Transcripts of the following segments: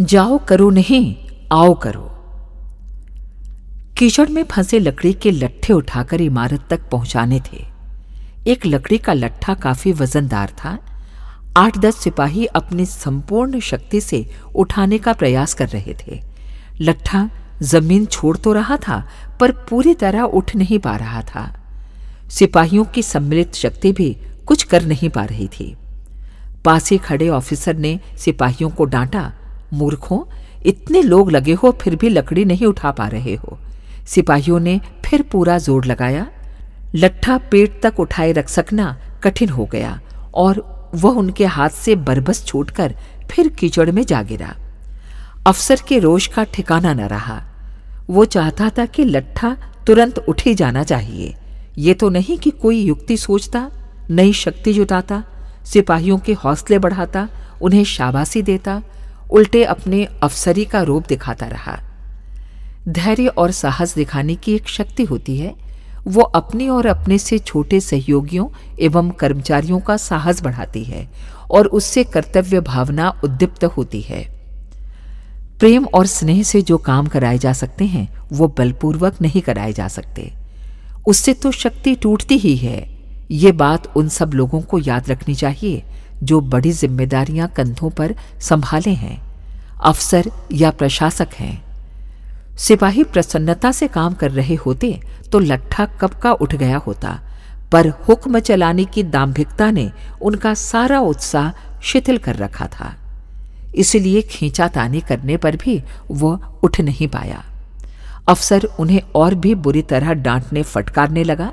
जाओ करो नहीं, आओ करो। कीचड़ में फंसे लकड़ी के लट्ठे उठाकर इमारत तक पहुंचाने थे। एक लकड़ी का लट्ठा काफी वजनदार था। 8-10 सिपाही अपनी संपूर्ण शक्ति से उठाने का प्रयास कर रहे थे। लट्ठा जमीन छोड़ तो रहा था, पर पूरी तरह उठ नहीं पा रहा था। सिपाहियों की सम्मिलित शक्ति भी कुछ कर नहीं पा रही थी। पास ही खड़े ऑफिसर ने सिपाहियों को डांटा, मूर्खों, इतने लोग लगे हो फिर भी लकड़ी नहीं उठा पा रहे हो। सिपाहियों ने फिर पूरा जोर लगाया। लट्ठा पेट तक उठाए रख सकना कठिन हो गया और वह उनके हाथ से बरबस छूटकर फिर कीचड़ में जा गिरा। अफसर के रोष का ठिकाना न रहा। वो चाहता था कि लट्ठा तुरंत उठ ही जाना चाहिए। ये तो नहीं कि कोई युक्ति सोचता, नई शक्ति जुटाता, सिपाहियों के हौसले बढ़ाता, उन्हें शाबाशी देता, उल्टे अपने अफसरी का रूप दिखाता रहा। धैर्य और साहस दिखाने की एक शक्ति होती है। वो अपने और अपने से छोटे सहयोगियों एवं कर्मचारियों का साहस बढ़ाती है और उससे कर्तव्य भावना उद्दीप्त होती है। प्रेम और स्नेह से जो काम कराए जा सकते हैं वो बलपूर्वक नहीं कराए जा सकते। उससे तो शक्ति टूटती ही है। ये बात उन सब लोगों को याद रखनी चाहिए जो बड़ी जिम्मेदारियां कंधों पर संभाले हैं, अफसर या प्रशासक हैं। सिपाही प्रसन्नता से काम कर रहे होते तो लट्ठा कब का उठ गया होता, पर हुक्म चलाने की दांभिकता ने उनका सारा उत्साह शिथिल कर रखा था। इसलिए खींचातानी करने पर भी वह उठ नहीं पाया। अफसर उन्हें और भी बुरी तरह डांटने फटकारने लगा।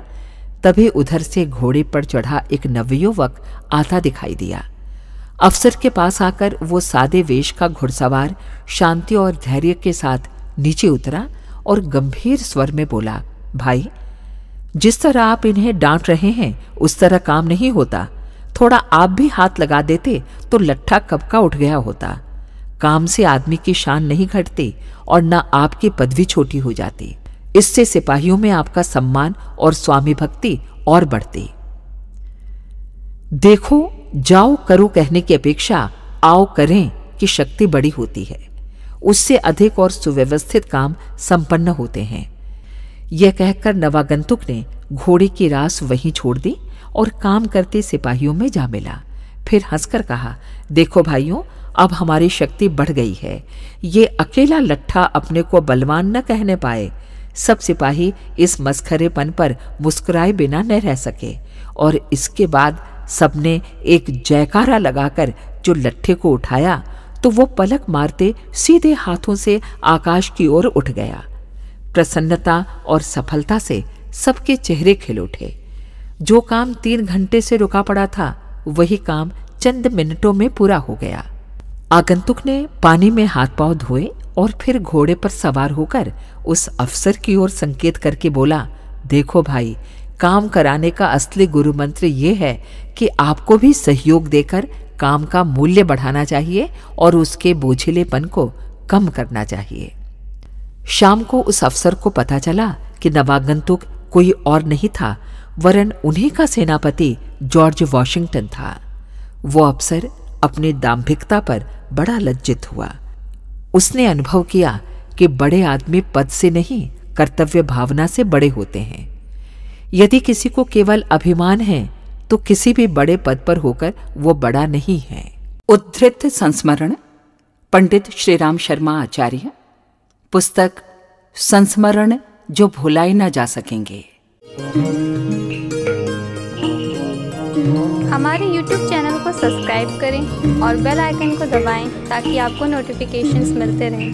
तभी उधर से घोड़े पर चढ़ा एक नवयुवक आता दिखाई दिया। अफसर के पास आकर वो सादे वेश का घुड़सवार शांति और धैर्य के साथ नीचे उतरा और गंभीर स्वर में बोला, भाई, जिस तरह आप इन्हें डांट रहे हैं उस तरह काम नहीं होता। थोड़ा आप भी हाथ लगा देते तो लट्ठा कब का उठ गया होता। काम से आदमी की शान नहीं घटती और न आपकी पदवी छोटी हो जाती। इससे सिपाहियों में आपका सम्मान और स्वामी भक्ति और बढ़ती। देखो, जाओ करो कहने की अपेक्षा आओ करें की शक्ति बड़ी होती है। उससे अधिक और सुव्यवस्थित काम संपन्न होते हैं। यह कहकर नवागंतुक ने घोड़े की रास वहीं छोड़ दी और काम करते सिपाहियों में जा मिला। फिर हंसकर कहा, देखो भाइयों, अब हमारी शक्ति बढ़ गई है। ये अकेला लट्ठा अपने को बलवान न कहने पाए। सब सिपाही इस मस्खरेपन पर मुस्कुराए बिना न रह सके और इसके बाद सबने एक जयकारा लगाकर जो लट्ठे को उठाया तो वो पलक मारते सीधे हाथों से आकाश की ओर उठ गया। प्रसन्नता और सफलता से सबके चेहरे खिल उठे। जो काम 3 घंटे से रुका पड़ा था वही काम चंद मिनटों में पूरा हो गया। आगंतुक ने पानी में हाथ पांव धोए और फिर घोड़े पर सवार होकर उस अफसर की ओर संकेत करके बोला, देखो भाई, काम कराने का असली गुरु मंत्र ये है कि आपको भी सहयोग देकर काम का मूल्य बढ़ाना चाहिए और उसके बोझिलेपन को कम करना चाहिए। शाम को उस अफसर को पता चला कि नवागंतुक कोई और नहीं था वरन उन्हीं का सेनापति जॉर्ज वॉशिंगटन था। वो अफसर अपनी दांभिकता पर बड़ा लज्जित हुआ। उसने अनुभव किया कि बड़े आदमी पद से नहीं, कर्तव्य भावना से बड़े होते हैं। यदि किसी को केवल अभिमान है तो किसी भी बड़े पद पर होकर वो बड़ा नहीं है। उद्धृत संस्मरण, पंडित श्रीराम शर्मा आचार्य। पुस्तक संस्मरण जो भुलाए न जा सकेंगे। हमारे YouTube चैनल को सब्सक्राइब करें और बेल आइकन को दबाएं ताकि आपको नोटिफिकेशंस मिलते रहें।